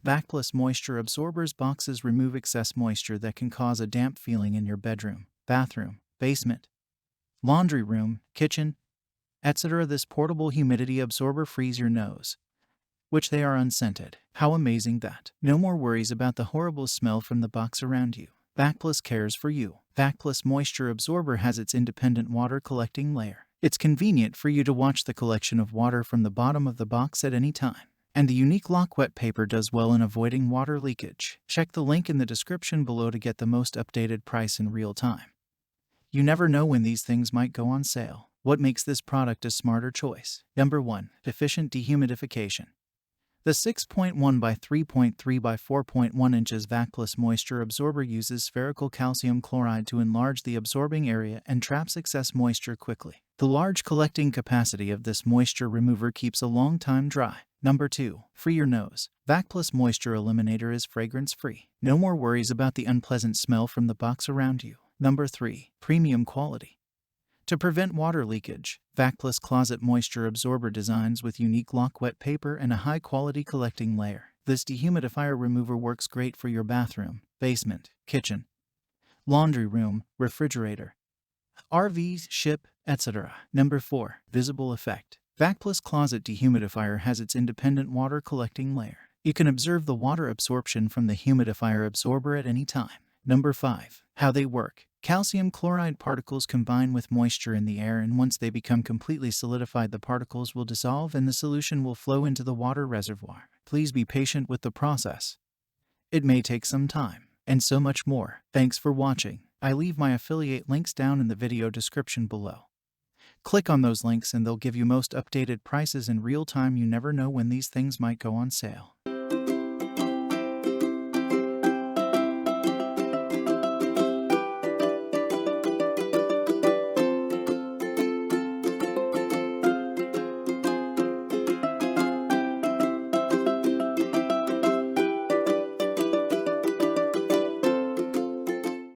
Vacplus Moisture Absorbers boxes remove excess moisture that can cause a damp feeling in your bedroom, bathroom, basement, laundry room, kitchen, etc. This portable humidity absorber frees your nose, which they are unscented. How amazing that! No more worries about the horrible smell from the box around you. Vacplus cares for you. Vacplus Moisture Absorber has its independent water collecting layer. It's convenient for you to watch the collection of water from the bottom of the box at any time. And the unique lock wet paper does well in avoiding water leakage. Check the link in the description below to get the most updated price in real time. You never know when these things might go on sale. What makes this product a smarter choice? Number 1. Efficient dehumidification. The 6.1 by 3.3 by 4.1 inches Vacplus Moisture Absorber uses spherical calcium chloride to enlarge the absorbing area and traps excess moisture quickly. The large collecting capacity of this moisture remover keeps a long time dry. Number 2. Free your nose. Vacplus Moisture Eliminator is fragrance-free. No more worries about the unpleasant smell from the box around you. Number 3. Premium quality. To prevent water leakage, Vacplus Closet Moisture Absorber designs with unique lock wet paper and a high-quality collecting layer. This dehumidifier remover works great for your bathroom, basement, kitchen, laundry room, refrigerator, RV, ship, etc. Number 4. Visible effect. Vacplus Closet Dehumidifier has its independent water collecting layer. You can observe the water absorption from the humidifier absorber at any time. Number 5. How they work. Calcium chloride particles combine with moisture in the air, and once they become completely solidified, the particles will dissolve and the solution will flow into the water reservoir. Please be patient with the process. It may take some time, and so much more. Thanks for watching. I leave my affiliate links down in the video description below. Click on those links and they'll give you most updated prices in real time. You never know when these things might go on sale.